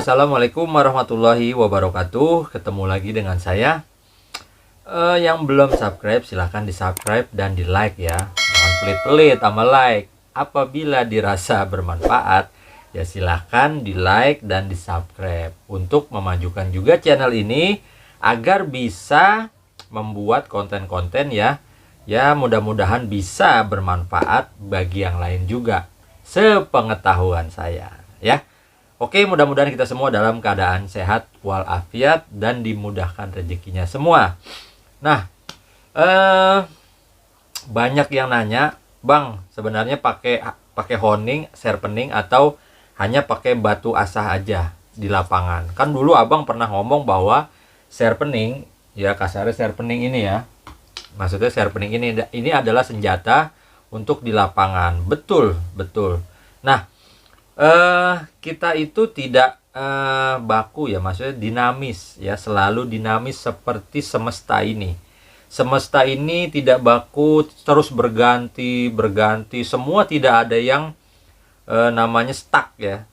Assalamualaikum warahmatullahi wabarakatuh. Ketemu lagi dengan saya. Yang belum subscribe silahkan di subscribe dan di like ya. Jangan pelit-pelit sama like. Apabila dirasa bermanfaat ya silahkan di like dan di subscribe untuk memajukan juga channel ini agar bisa membuat konten-konten ya mudah-mudahan bisa bermanfaat bagi yang lain juga sepengetahuan saya ya. Oke, mudah-mudahan kita semua dalam keadaan sehat walafiat dan dimudahkan rezekinya semua. Nah, banyak yang nanya, Bang, sebenarnya pakai honing, sharpening atau hanya pakai batu asah aja di lapangan? Kan dulu Abang pernah ngomong bahwa sharpening, ya kasarnya sharpening ini ya. Maksudnya sharpening ini adalah senjata untuk di lapangan. Betul, betul. Nah, kita itu tidak baku ya, maksudnya dinamis ya, selalu dinamis seperti semesta ini. Semesta ini tidak baku, terus berganti, semua tidak ada yang namanya stuck ya.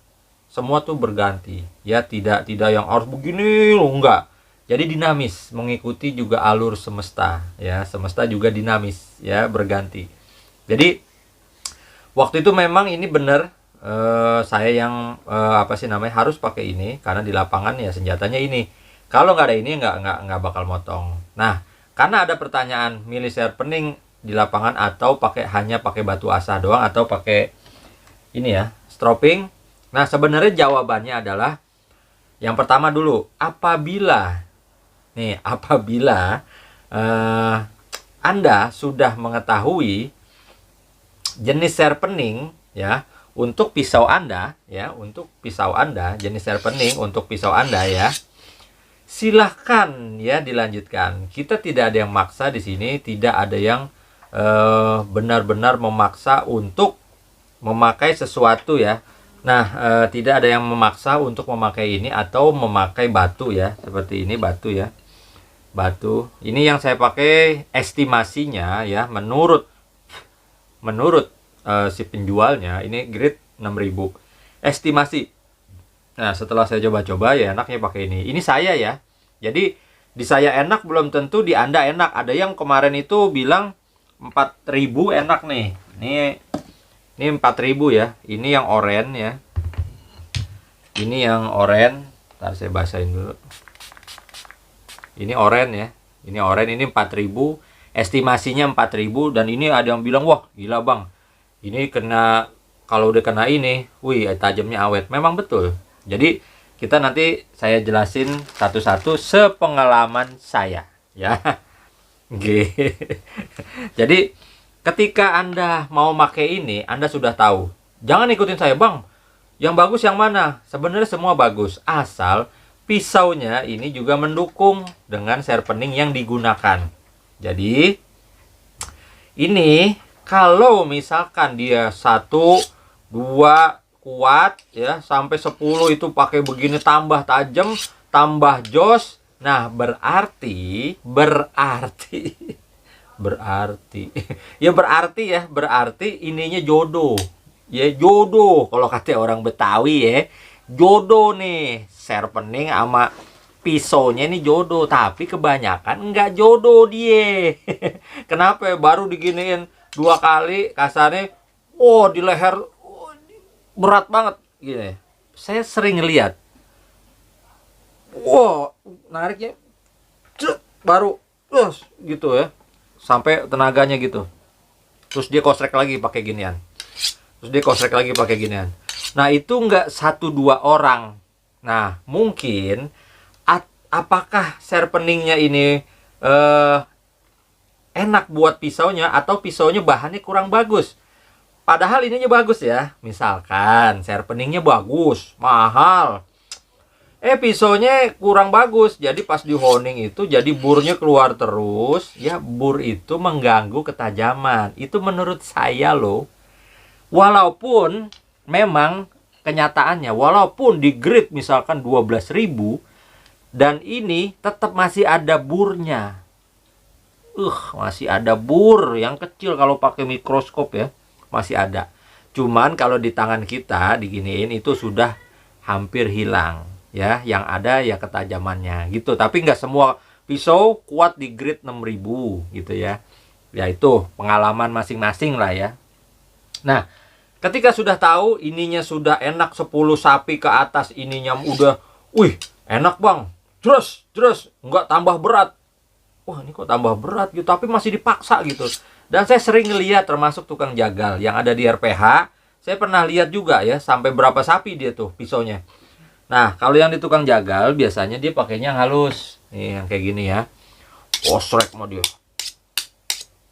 Semua tuh berganti ya, tidak yang harus begini loh, enggak. Jadi dinamis, mengikuti juga alur semesta ya. Semesta juga dinamis ya, berganti. Jadi waktu itu memang ini benar. Saya yang harus pakai ini karena di lapangan ya senjatanya ini. Kalau nggak ada ini nggak bakal motong. Nah, karena ada pertanyaan milih sharpening di lapangan atau hanya pakai batu asah doang atau pakai ini ya stropping. Nah, sebenarnya jawabannya adalah yang pertama dulu, apabila Anda sudah mengetahui jenis sharpening ya untuk pisau Anda ya, jenis sharpening untuk pisau Anda ya, silahkan ya dilanjutkan. Kita tidak ada yang maksa di sini, tidak ada yang benar-benar memaksa untuk memakai sesuatu ya. Nah, tidak ada yang memaksa untuk memakai ini atau memakai batu ya, seperti ini batu ya. Batu. Ini yang saya pakai estimasinya ya, menurut si penjualnya ini grade 6000 estimasi. Nah, setelah saya coba-coba ya enaknya pakai ini. Ini saya ya. Jadi di saya enak belum tentu di Anda enak. Ada yang kemarin itu bilang 4000 enak nih. Ini 4000 ya. Ini yang oranye ya. Ini yang oranye. Ntar saya basahin dulu. Ini oranye ya. Ini oranye, ini 4000. Estimasinya 4000 dan ini ada yang bilang, "Wah, gila, Bang. Ini kalau udah kena ini, wih, tajamnya awet." Memang betul. Jadi kita nanti saya jelasin satu-satu sepengalaman saya ya. Oke. Jadi ketika Anda mau pakai ini, Anda sudah tahu. Jangan ikutin saya, "Bang, yang bagus yang mana?" Sebenarnya semua bagus, asal pisaunya ini juga mendukung dengan sharpening yang digunakan. Jadi ini kalau misalkan dia 1, 2 kuat ya, sampai 10 itu pakai begini tambah tajam, tambah jos. Nah, berarti berarti ininya jodoh. Ya, jodoh kalau kata orang Betawi ya. Jodoh nih, sharpening sama pisaunya ini jodoh, tapi kebanyakan enggak jodoh dia. Kenapa? Baru diginiin 2 kali kasarnya, di leher berat banget gini. Saya sering lihat, nariknya baru gitu ya, sampai tenaganya gitu. Terus dia kosrek lagi pakai ginian. Nah, itu enggak 1-2 orang. Nah, mungkin apakah sharpeningnya ini enak buat pisaunya atau pisaunya bahannya kurang bagus. Padahal ininya bagus ya. Misalkan sharpeningnya bagus, mahal. Pisaunya kurang bagus. Jadi pas di honing itu jadi burnya keluar terus. Ya, bur itu mengganggu ketajaman. Itu menurut saya loh. Walaupun memang kenyataannya, walaupun di grade misalkan 12.000 dan ini tetap masih ada burnya. Masih ada bur yang kecil kalau pakai mikroskop ya. Masih ada. Cuman kalau di tangan kita diginiin itu sudah hampir hilang ya, yang ada ya ketajamannya gitu. Tapi nggak semua pisau kuat di grade 6000 gitu ya. Ya itu pengalaman masing-masing lah ya. Nah, ketika sudah tahu ininya sudah enak 10 sapi ke atas, ininya udah, wih, enak bang, terus nggak tambah berat. Wah, ini kok tambah berat gitu, tapi masih dipaksa gitu. Dan saya sering ngeliat, termasuk tukang jagal yang ada di RPH, saya pernah lihat juga ya, sampai berapa sapi dia tuh pisaunya. Nah, kalau yang di tukang jagal biasanya dia pakainya halus. Nih yang kayak gini ya. Posrek mau dia.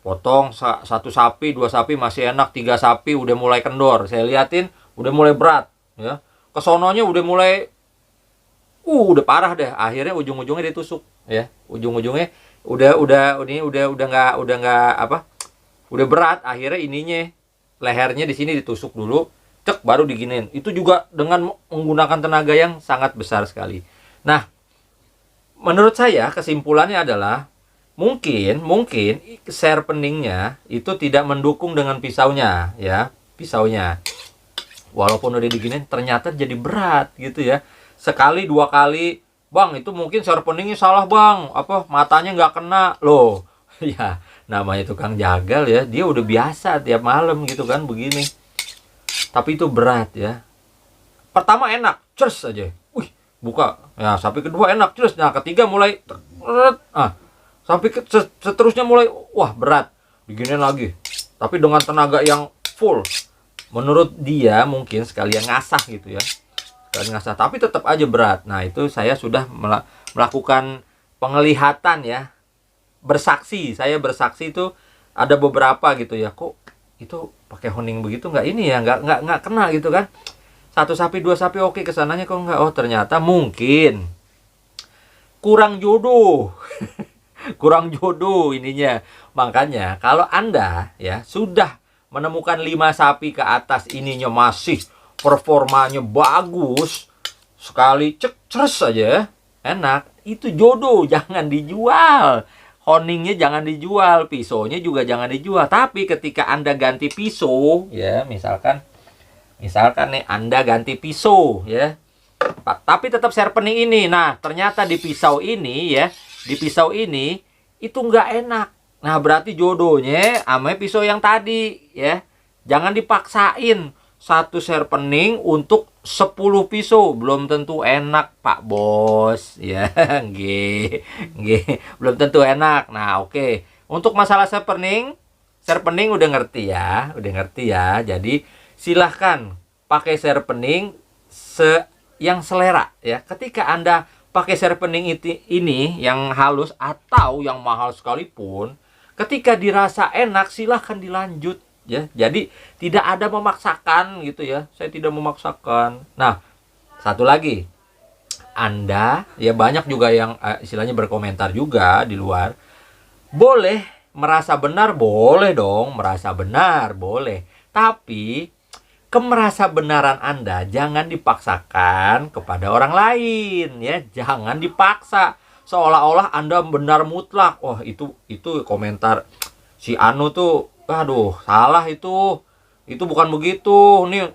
Potong satu sapi, dua sapi masih enak, tiga sapi udah mulai kendor. Saya liatin udah mulai berat ya. Kesononya udah mulai udah parah deh. Akhirnya ujung-ujungnya ditusuk ya. Ujung-ujungnya udah nggak apa? Udah berat, akhirnya ininya lehernya di sini ditusuk dulu, cek baru diginin. Itu juga dengan menggunakan tenaga yang sangat besar sekali. Nah, menurut saya kesimpulannya adalah mungkin sharpeningnya itu tidak mendukung dengan pisaunya ya, pisaunya. Walaupun udah diginin ternyata jadi berat gitu ya. Sekali dua kali, bang itu mungkin sharpeningnya salah bang, apa matanya nggak kena loh. Ya namanya tukang jagal ya, dia udah biasa tiap malam gitu kan begini. Tapi itu berat ya. Pertama enak, cers aja. Wih, buka. Ya, sampai kedua enak, cers. Nah, ketiga mulai sampai seterusnya mulai wah, berat. Begini lagi. Tapi dengan tenaga yang full. Menurut dia mungkin sekalian ngasah gitu ya. Sekalian ngasah, tapi tetap aja berat. Nah, itu saya sudah melakukan penglihatan ya. Saya bersaksi itu ada beberapa gitu ya. Kok itu pakai honing begitu nggak ini ya, nggak kena gitu kan. Satu sapi dua sapi oke, kesananya kok nggak. Oh ternyata mungkin kurang jodoh. Kurang jodoh ininya. Makanya kalau Anda ya sudah menemukan 5 sapi ke atas, ininya masih performanya bagus, sekali cek ceres aja enak, itu jodoh, jangan dijual. Honingnya jangan dijual, pisaunya juga jangan dijual. Tapi ketika Anda ganti pisau ya, misalkan nih Anda ganti pisau ya, tapi tetap sharpening ini. Nah, ternyata di pisau ini ya, di pisau ini itu nggak enak. Nah, berarti jodohnya sama pisau yang tadi ya. Jangan dipaksain satu sharpening untuk 10 pisau, belum tentu enak Pak Bos ya. Nggih, belum tentu enak. Nah, oke. Untuk masalah sharpening udah ngerti ya. Jadi silahkan pakai sharpening yang selera ya. Ketika Anda pakai sharpening ini yang halus atau yang mahal sekalipun, ketika dirasa enak silahkan dilanjut ya. Jadi tidak ada memaksakan gitu ya. Saya tidak memaksakan. Nah, satu lagi, Anda ya banyak juga yang istilahnya berkomentar juga di luar. Boleh merasa benar, boleh dong, merasa benar boleh. Tapi kemerasa benaran Anda jangan dipaksakan kepada orang lain ya. Jangan dipaksa seolah-olah Anda benar mutlak. Wah, itu komentar si Anu tuh, aduh, salah itu. Itu bukan begitu. Nih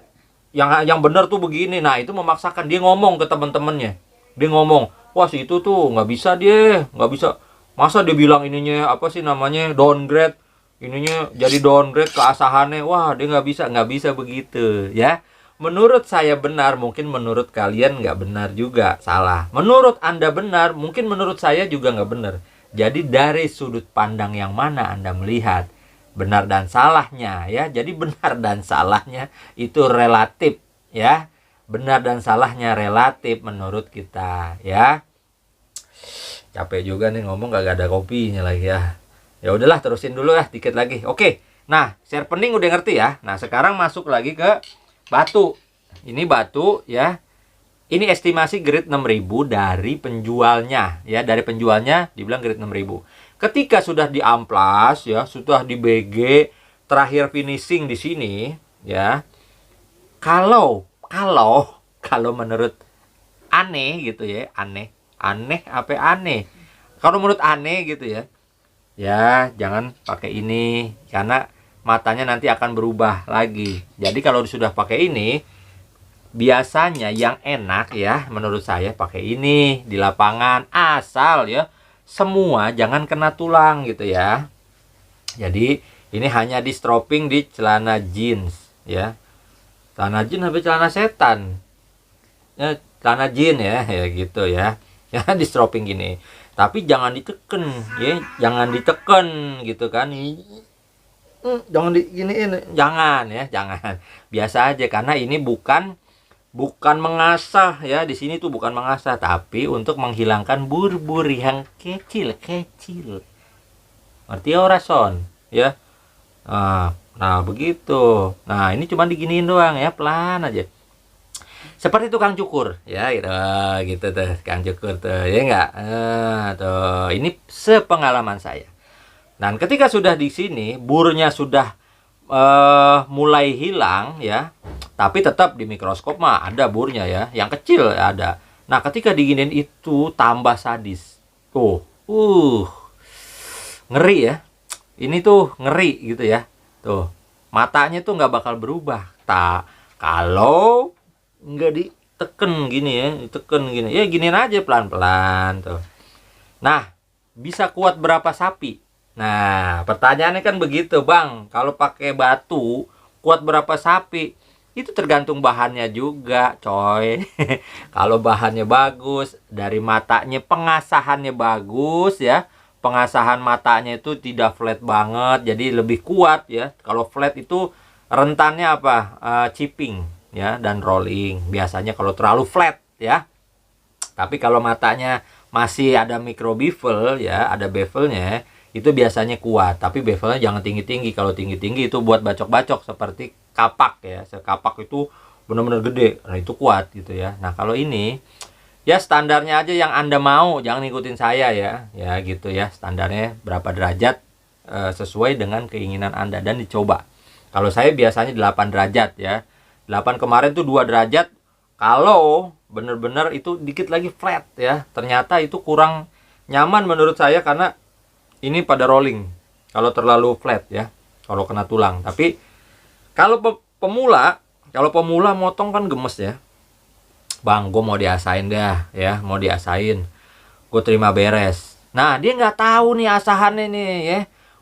yang benar tuh begini. Nah, itu memaksakan. Dia ngomong ke teman-temannya. Dia ngomong, "Wah, si itu tuh nggak bisa dia, nggak bisa." Masa dia bilang ininya apa sih namanya? Downgrade. Ininya jadi downgrade keasahannya. Wah, dia nggak bisa begitu ya. Menurut saya benar, mungkin menurut kalian nggak benar juga, salah. Menurut Anda benar, mungkin menurut saya juga nggak benar. Jadi dari sudut pandang yang mana Anda melihat benar dan salahnya ya. Jadi benar dan salahnya itu relatif ya. Benar dan salahnya relatif menurut kita ya. Capek juga nih ngomong, gak ada kopinya lagi ya. Ya udahlah, terusin dulu ya dikit lagi. Oke. Nah, sharpening udah ngerti ya. Nah, sekarang masuk lagi ke batu. Ini batu ya. Ini estimasi grade 6000 dari penjualnya ya. Dari penjualnya dibilang grade 6000. Ketika sudah diamplas ya, sudah di BG, terakhir finishing di sini ya. Kalau menurut aneh gitu ya, aneh apa aneh? Kalau menurut aneh gitu ya. Ya, jangan pakai ini karena matanya nanti akan berubah lagi. Jadi kalau sudah pakai ini, biasanya yang enak ya menurut saya pakai ini di lapangan, asal ya semua jangan kena tulang gitu ya. Jadi ini hanya di stropping di celana jeans ya. Celana jeans habis celana setan. Ya, celana jeans ya gitu ya. Ya di stropping gini. Tapi jangan diteken ya, jangan diteken gitu kan. Jangan diginiin, jangan ya, jangan. Biasa aja karena ini bukan mengasah ya, di sini tuh bukan mengasah tapi untuk menghilangkan bur-bur yang kecil-kecil. Ngerti ya Rason ya. Nah begitu. Nah ini cuma diginiin doang ya, pelan aja. Seperti tukang cukur ya gitu tuh, tukang cukur tuh ya enggak. Tuh ini sepengalaman saya. Dan ketika sudah di sini burnya sudah mulai hilang ya, tapi tetap di mikroskop mah ada burnya ya, yang kecil ada. Nah ketika diginiin itu tambah sadis. Ngeri ya. Ini tuh ngeri gitu ya. Tuh matanya tuh nggak bakal berubah kalau nggak diteken gini ya, diteken gini ya, giniin aja pelan-pelan tuh. Nah bisa kuat berapa sapi? Nah pertanyaannya kan begitu Bang, kalau pakai batu kuat berapa sapi? Itu tergantung bahannya juga coy. Kalau bahannya bagus, dari matanya pengasahannya bagus ya, pengasahan matanya itu tidak flat banget, jadi lebih kuat ya. Kalau flat itu rentannya apa? Chipping ya dan rolling. Biasanya kalau terlalu flat ya. Tapi kalau matanya masih ada micro bevel ya, ada bevelnya, itu biasanya kuat. Tapi bevelnya jangan tinggi-tinggi. Kalau tinggi-tinggi itu buat bacok-bacok seperti kapak ya. Kapak itu benar-benar gede. Nah itu kuat gitu ya. Nah kalau ini ya standarnya aja yang Anda mau, jangan ikutin saya ya. Ya gitu ya, standarnya berapa derajat sesuai dengan keinginan Anda dan dicoba. Kalau saya biasanya 8 derajat ya. 8 kemarin tuh 2 derajat. Kalau bener-bener itu dikit lagi flat ya, ternyata itu kurang nyaman menurut saya karena ini pada rolling. Kalau terlalu flat ya, kalau kena tulang. Tapi kalau pemula motong kan gemes ya. Bang, gue mau diasain dah ya, mau diasain. Gue terima beres. Nah dia nggak tahu nih asahannya nih ya.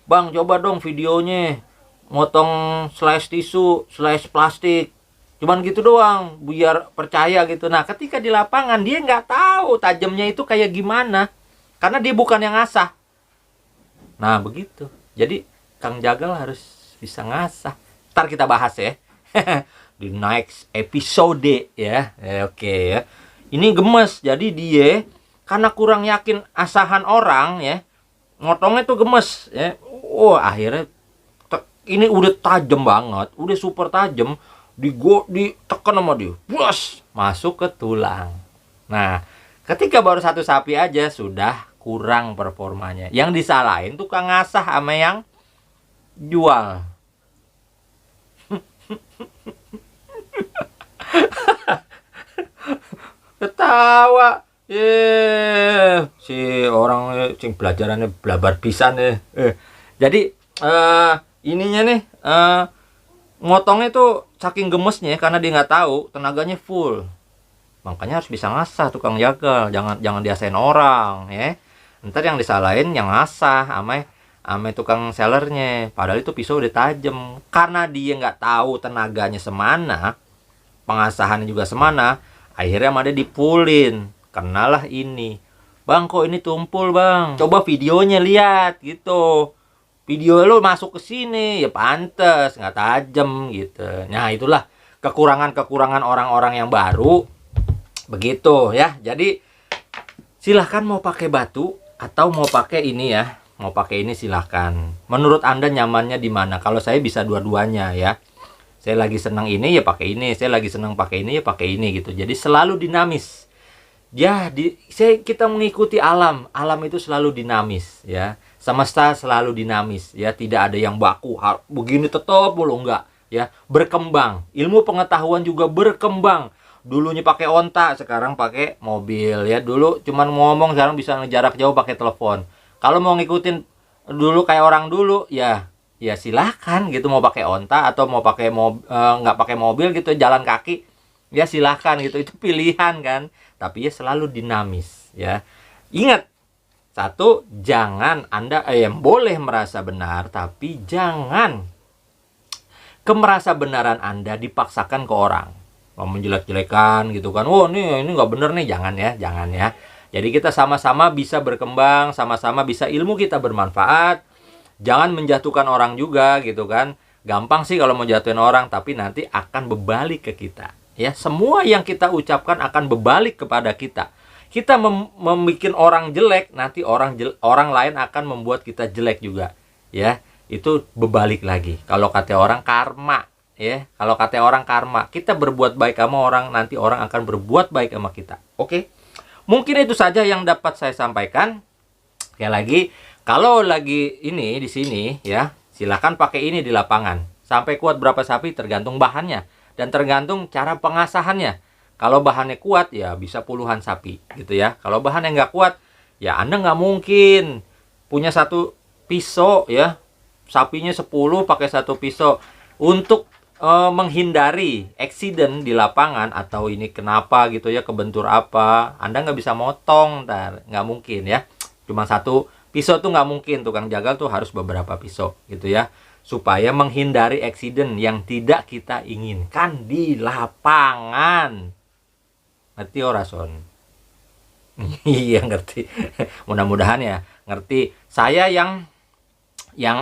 Bang coba dong videonya, motong slice tisu, slice plastik. Cuman gitu doang, biar percaya gitu. Nah ketika di lapangan dia nggak tahu tajamnya itu kayak gimana, karena dia bukan yang ngasah. Nah begitu. Jadi Kang Jagal harus bisa ngasah. Ntar kita bahas ya di next episode ya. Oke ya. Ini gemes. Jadi dia karena kurang yakin asahan orang ya, ngotongnya tuh gemes ya. Akhirnya ini udah tajam banget, udah super tajam, ditekan sama dia, bus masuk ke tulang. Nah ketika baru satu sapi aja sudah kurang performanya. Yang disalahin tukang ngasah sama yang jual. Ketawa si orang sing belajarannya blabar pisan jadi ininya nih ngotongnya tuh saking gemesnya karena dia nggak tahu tenaganya full, makanya harus bisa ngasah tukang jagal, jangan diasain orang ya. Ntar yang disalahin yang ngasah ame tukang sellernya, padahal itu pisau udah tajam. Karena dia nggak tahu tenaganya semana, pengasahannya juga semana, akhirnya sama dia dipulin. Kenalah ini, bang kok ini tumpul bang, coba videonya lihat gitu. Video lo masuk ke sini ya pantes nggak tajam gitu. Nah itulah kekurangan orang-orang yang baru begitu ya. Jadi silahkan mau pakai batu atau mau pakai ini ya, mau pakai ini silahkan. Menurut Anda nyamannya di mana? Kalau saya bisa dua-duanya ya. Saya lagi senang ini ya pakai ini, saya lagi senang pakai ini ya pakai ini gitu. Jadi selalu dinamis. Ya, kita mengikuti alam. Alam itu selalu dinamis ya. Semesta selalu dinamis ya, tidak ada yang baku begini tetap mulu, enggak ya, berkembang. Ilmu pengetahuan juga berkembang. Dulunya pakai onta, sekarang pakai mobil ya. Dulu cuman ngomong, sekarang bisa jarak jauh pakai telepon. Kalau mau ngikutin dulu kayak orang dulu ya silahkan gitu, mau pakai onta atau mau pakai nggak pakai mobil gitu, jalan kaki Ya silahkan gitu, itu pilihan kan. Tapi ya selalu dinamis ya. Ingat, satu, jangan Anda boleh merasa benar, tapi jangan kemerasa benaran Anda dipaksakan ke orang. Menjelek-jelekan gitu kan. Oh, ini nggak bener nih, jangan ya. Jadi kita sama-sama bisa berkembang, sama-sama bisa ilmu kita bermanfaat. Jangan menjatuhkan orang juga gitu kan. Gampang sih kalau mau jatuhin orang, tapi nanti akan berbalik ke kita. Ya, semua yang kita ucapkan akan berbalik kepada kita. Kita membuat orang jelek, nanti orang lain akan membuat kita jelek juga. Ya, itu berbalik lagi. Kalau kata orang karma, ya. Kalau kata orang karma, kita berbuat baik sama orang, nanti orang akan berbuat baik sama kita. Oke. Mungkin itu saja yang dapat saya sampaikan. Sekali lagi, kalau lagi ini di sini ya, silakan pakai ini di lapangan. Sampai kuat berapa sapi tergantung bahannya dan tergantung cara pengasahannya. Kalau bahannya kuat ya bisa puluhan sapi gitu ya. Kalau bahannya nggak kuat ya Anda nggak mungkin punya satu pisau ya. Sapinya 10 pakai satu pisau. Untuk menghindari accident di lapangan atau ini kenapa gitu ya, kebentur apa, Anda nggak bisa motong, nggak mungkin ya. Cuma satu pisau tuh nggak mungkin, tukang jagal tuh harus beberapa pisau gitu ya, supaya menghindari accident yang tidak kita inginkan di lapangan. Ngerti ora Son? Iya ngerti. Mudah-mudahan ya ngerti. Saya yang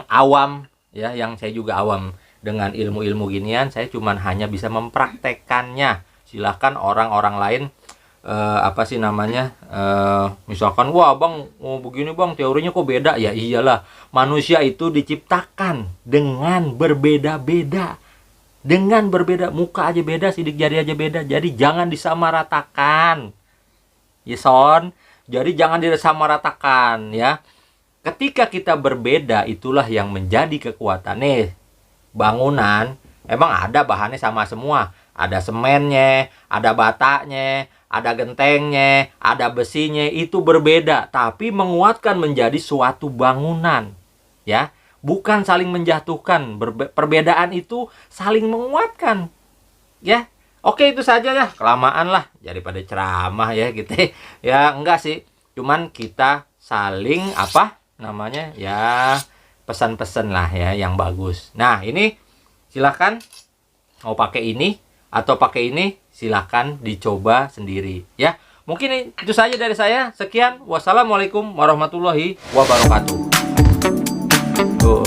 awam ya, yang saya juga awam dengan ilmu-ilmu ginian, saya cuman hanya bisa mempraktekannya. Silahkan orang-orang lain misalkan wah bang, begini bang, teorinya kok beda. Ya iyalah, manusia itu diciptakan dengan berbeda-beda. Dengan berbeda, muka aja beda, sidik jari aja beda. Jadi jangan disamaratakan. Ya Son, jadi jangan disamaratakan ya. Ketika kita berbeda, itulah yang menjadi kekuatan. Nih, bangunan emang ada bahannya sama semua. Ada semennya, ada batanya, ada gentengnya, ada besinya, itu berbeda, tapi menguatkan menjadi suatu bangunan. Ya, bukan saling menjatuhkan. Perbedaan itu saling menguatkan. Ya. Oke, itu saja ya. Kelamaan lah daripada ceramah ya gitu. Ya enggak sih. Cuman kita saling ya pesan-pesan lah ya yang bagus. Nah, ini silahkan mau pakai ini atau pakai ini, silahkan dicoba sendiri ya. Mungkin itu saja dari saya. Sekian, wassalamualaikum warahmatullahi wabarakatuh. Tuh.